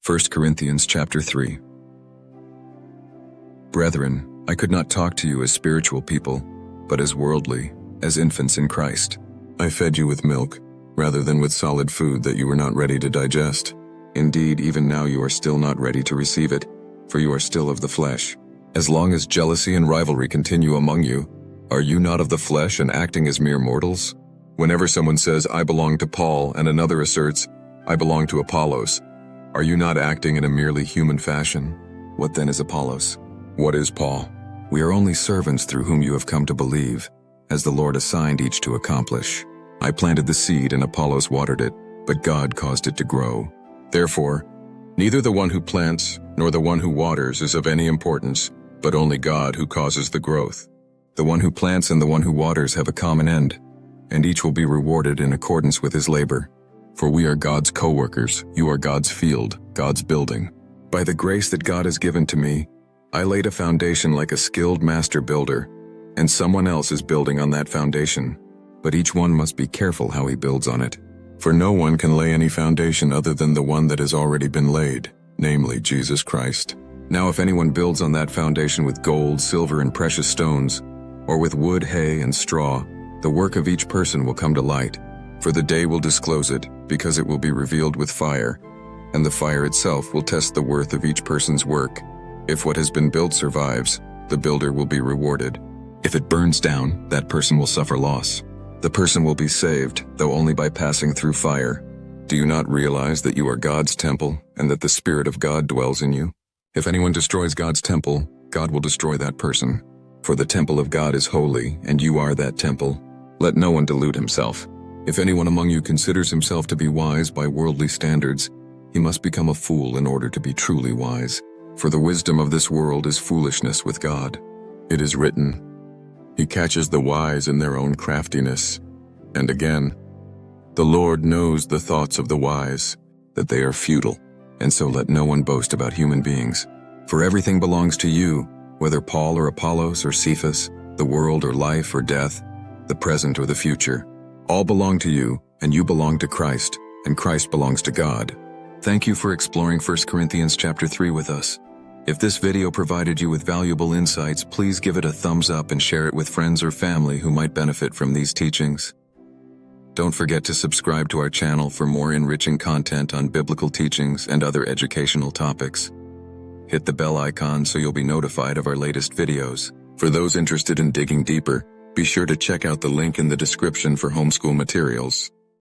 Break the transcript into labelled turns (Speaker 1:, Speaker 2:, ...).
Speaker 1: 1 Corinthians chapter 3. Brethren, I could not talk to you as spiritual people, but as worldly, as infants in Christ. I fed you with milk, rather than with solid food that you were not ready to digest. Indeed, even now you are still not ready to receive it, for you are still of the flesh. As long as jealousy and rivalry continue among you, are you not of the flesh and acting as mere mortals? Whenever someone says, I belong to Paul, and another asserts, I belong to Apollos, are you not acting in a merely human fashion? What then is Apollos? What is Paul? We are only servants through whom you have come to believe, as the Lord assigned each to accomplish. I planted the seed and Apollos watered it, but God caused it to grow. Therefore, neither the one who plants nor the one who waters is of any importance, but only God who causes the growth. The one who plants and the one who waters have a common end, and each will be rewarded in accordance with his labor. For we are God's co-workers, you are God's field, God's building. By the grace that God has given to me, I laid a foundation like a skilled master builder, and someone else is building on that foundation. But each one must be careful how he builds on it. For no one can lay any foundation other than the one that has already been laid, namely Jesus Christ. Now if anyone builds on that foundation with gold, silver, and precious stones, or with wood, hay, and straw, the work of each person will come to light. For the day will disclose it, because it will be revealed with fire, and the fire itself will test the worth of each person's work. If what has been built survives, the builder will be rewarded. If it burns down, that person will suffer loss. The person will be saved, though only by passing through fire. Do you not realize that you are God's temple, and that the Spirit of God dwells in you? If anyone destroys God's temple, God will destroy that person. For the temple of God is holy, and you are that temple. Let no one delude himself. If anyone among you considers himself to be wise by worldly standards, he must become a fool in order to be truly wise. For the wisdom of this world is foolishness with God. It is written, He catches the wise in their own craftiness. And again, the Lord knows the thoughts of the wise, that they are futile, and so let no one boast about human beings. For everything belongs to you, whether Paul or Apollos or Cephas, the world or life or death, the present or the future. All belong to you, and you belong to Christ, and Christ belongs to God. Thank you for exploring 1 Corinthians chapter 3 with us. If this video provided you with valuable insights, please give it a thumbs up and share it with friends or family who might benefit from these teachings. Don't forget to subscribe to our channel for more enriching content on biblical teachings and other educational topics. Hit the bell icon so you'll be notified of our latest videos. For those interested in digging deeper, be sure to check out the link in the description for homeschool materials.